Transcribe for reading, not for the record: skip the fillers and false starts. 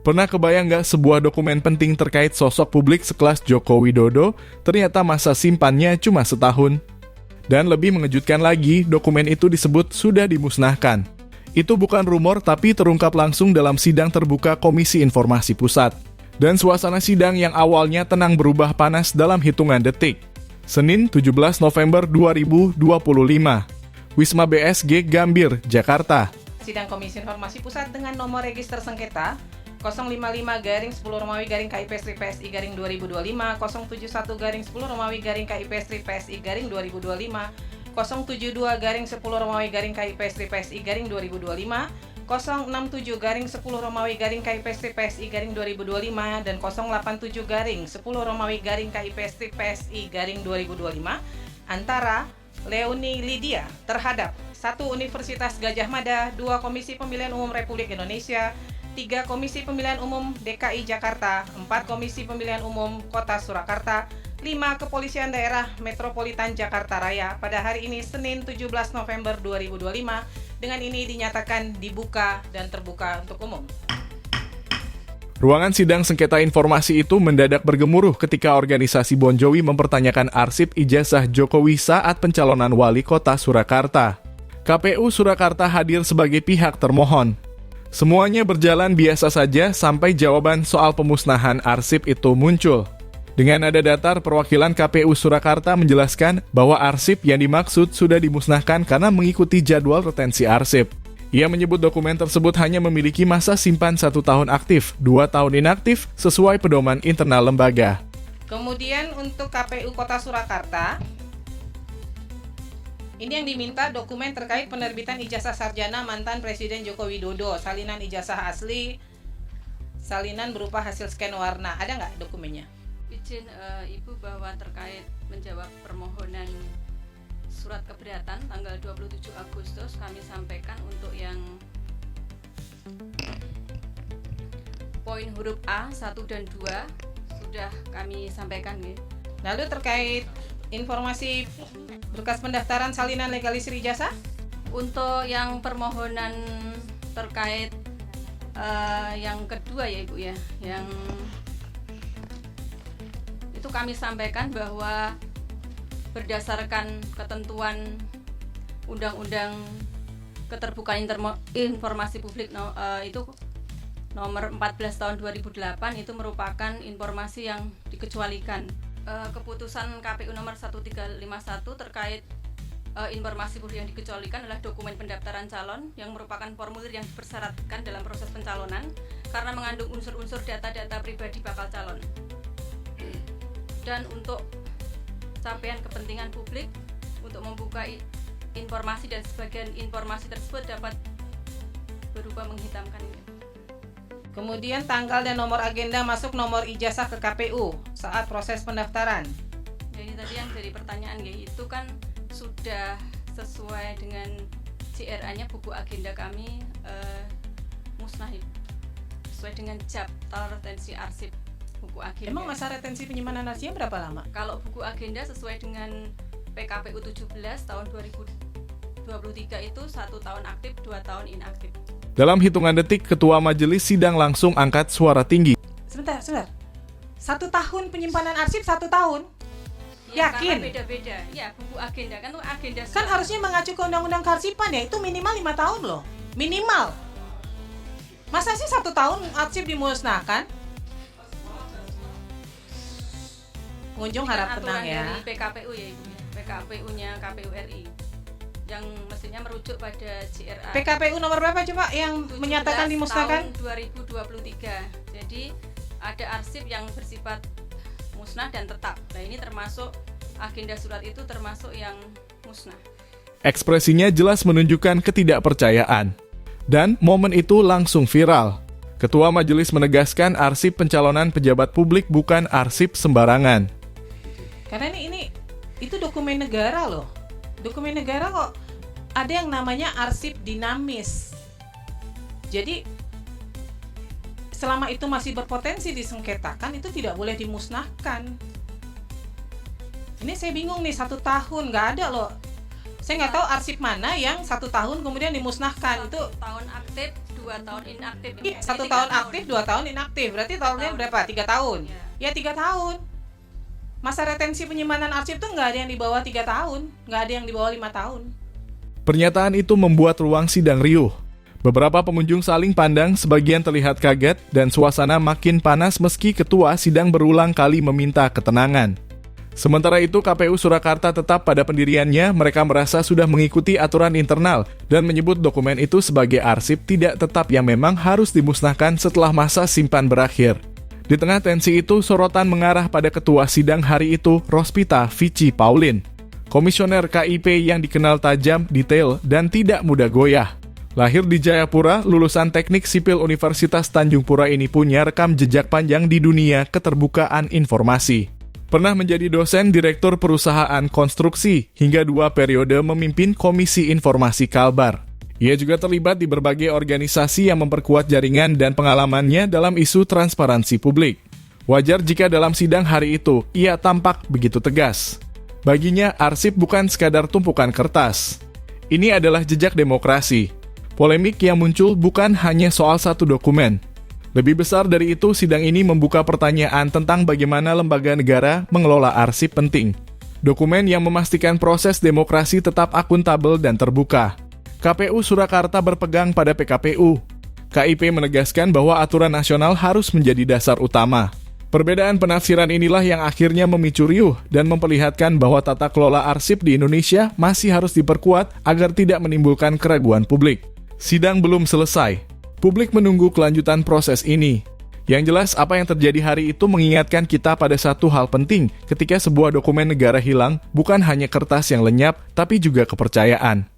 Pernah kebayang nggak sebuah dokumen penting terkait sosok publik sekelas Joko Widodo, ternyata masa simpannya cuma setahun? Dan lebih mengejutkan lagi, dokumen itu disebut sudah dimusnahkan. Itu bukan rumor tapi terungkap langsung dalam sidang terbuka Komisi Informasi Pusat. Dan suasana sidang yang awalnya tenang berubah panas dalam hitungan detik. Senin 17 November 2025. Wisma BSG Gambir, Jakarta. Sidang Komisi Informasi Pusat dengan nomor register sengketa 055-10-KIP-PSI-2025, 071-10-KIP-PSI-2025, 072-10-KIP-PSI-2025, 067-10-KIP-PSI-2025, dan 087-10-KIP-PSI-2025 antara Leoni Lydia terhadap 1. Universitas Gadjah Mada, 2. Komisi Pemilihan Umum Republik Indonesia, 3. Komisi Pemilihan Umum DKI Jakarta, 4. Komisi Pemilihan Umum Kota Surakarta, 5. Kepolisian Daerah Metropolitan Jakarta Raya pada hari ini Senin 17 November 2025. Dengan ini dinyatakan dibuka dan terbuka untuk umum. Ruangan sidang sengketa informasi itu mendadak bergemuruh ketika organisasi Bon Jovi mempertanyakan arsip ijazah Jokowi saat pencalonan wali kota Surakarta. KPU Surakarta hadir sebagai pihak termohon. Semuanya berjalan biasa saja sampai jawaban soal pemusnahan arsip itu muncul. Dengan nada datar, perwakilan KPU Surakarta menjelaskan bahwa arsip yang dimaksud sudah dimusnahkan karena mengikuti jadwal retensi arsip. Ia menyebut dokumen tersebut hanya memiliki masa simpan 1 tahun aktif, 2 tahun inaktif, sesuai pedoman internal lembaga. Kemudian untuk KPU Kota Surakarta, ini yang diminta dokumen terkait penerbitan ijazah sarjana mantan Presiden Joko Widodo, salinan ijazah asli, salinan berupa hasil scan warna. Ada nggak dokumennya? Izin Ibu bahwa terkait menjawab permohonan surat keberatan tanggal 27 Agustus kami sampaikan untuk yang poin huruf A 1 dan 2 sudah kami sampaikan ya. Lalu terkait informasi berkas pendaftaran salinan legalisir ijazah? Untuk yang permohonan terkait yang kedua ya Ibu ya, yang itu kami sampaikan bahwa berdasarkan ketentuan Undang-Undang Keterbukaan Informasi Publik itu nomor 14 tahun 2008 itu merupakan informasi yang dikecualikan. Keputusan KPU nomor 1351 terkait informasi publik yang dikecualikan adalah dokumen pendaftaran calon yang merupakan formulir yang dipersyaratkan dalam proses pencalonan karena mengandung unsur-unsur data-data pribadi bakal calon. Dan untuk capaian kepentingan publik untuk membuka informasi dan sebagian informasi tersebut dapat berupa menghitamkan ini. Kemudian tanggal dan nomor agenda masuk nomor ijazah ke KPU saat proses pendaftaran. Jadi tadi yang dari pertanyaan itu kan sudah sesuai dengan CRA-nya buku agenda kami musnah sesuai dengan daftar retensi arsip buku agenda. Emang masa retensi penyimpanan arsipnya berapa lama? Kalau buku agenda sesuai dengan PKPU 17 tahun 2023 itu 1 tahun aktif, 2 tahun inaktif. Dalam hitungan detik, Ketua Majelis Sidang langsung angkat suara tinggi. Sebentar. 1 tahun penyimpanan arsip 1 tahun? Ya, yakin? Karena beda-beda. Ya, buku agenda kan tuh agenda. Kan harusnya mengacu ke Undang-Undang Kearsipan ya, itu minimal 5 tahun loh. Minimal. Masa sih 1 tahun arsip dimusnahkan? Pengunjung harap tenang ya. Dari PKPU ya Ibu, PKPU-nya KPU RI yang mestinya merujuk pada CRA. PKPU nomor berapa coba yang menyatakan dimusnahkan? Tahun 2023. Jadi ada arsip yang bersifat musnah dan tetap. Nah ini termasuk agenda surat itu termasuk yang musnah. Ekspresinya jelas menunjukkan ketidakpercayaan. Dan momen itu langsung viral. Ketua Majelis menegaskan arsip pencalonan pejabat publik bukan arsip sembarangan. Karena ini itu dokumen negara loh. Dokumen negara kok ada yang namanya arsip dinamis. Jadi selama itu masih berpotensi disengketakan itu tidak boleh dimusnahkan. Ini saya bingung nih 1 tahun nggak ada loh. Saya nggak tahu arsip mana yang 1 tahun kemudian dimusnahkan. 1 tahun aktif, 2 tahun inaktif. Iya, 1 tahun aktif, 2 tahun inaktif. Berarti totalnya berapa? 3 tahun. Ya 3 tahun. Masa retensi penyimpanan arsip tuh nggak ada yang di bawah 3 tahun, nggak ada yang di bawah 5 tahun. Pernyataan itu membuat ruang sidang riuh. Beberapa pengunjung saling pandang, sebagian terlihat kaget, dan suasana makin panas meski ketua sidang berulang kali meminta ketenangan. Sementara itu, KPU Surakarta tetap pada pendiriannya. Mereka merasa sudah mengikuti aturan internal dan menyebut dokumen itu sebagai arsip tidak tetap yang memang harus dimusnahkan setelah masa simpan berakhir. Di tengah tensi itu, sorotan mengarah pada ketua sidang hari itu, Rospita Vici Paulin. Komisioner KIP yang dikenal tajam, detail, dan tidak mudah goyah. Lahir di Jayapura, lulusan Teknik Sipil Universitas Tanjung Pura ini punya rekam jejak panjang di dunia keterbukaan informasi. Pernah menjadi dosen direktur perusahaan konstruksi, hingga 2 periode memimpin Komisi Informasi Kalbar. Ia juga terlibat di berbagai organisasi yang memperkuat jaringan dan pengalamannya dalam isu transparansi publik. Wajar jika dalam sidang hari itu, ia tampak begitu tegas. Baginya, arsip bukan sekadar tumpukan kertas. Ini adalah jejak demokrasi. Polemik yang muncul bukan hanya soal satu dokumen. Lebih besar dari itu, sidang ini membuka pertanyaan tentang bagaimana lembaga negara mengelola arsip penting. Dokumen yang memastikan proses demokrasi tetap akuntabel dan terbuka. KPU Surakarta berpegang pada PKPU. KIP menegaskan bahwa aturan nasional harus menjadi dasar utama. Perbedaan penafsiran inilah yang akhirnya memicu riuh dan memperlihatkan bahwa tata kelola arsip di Indonesia masih harus diperkuat agar tidak menimbulkan keraguan publik. Sidang belum selesai. Publik menunggu kelanjutan proses ini. Yang jelas, apa yang terjadi hari itu mengingatkan kita pada satu hal penting ketika sebuah dokumen negara hilang, bukan hanya kertas yang lenyap, tapi juga kepercayaan.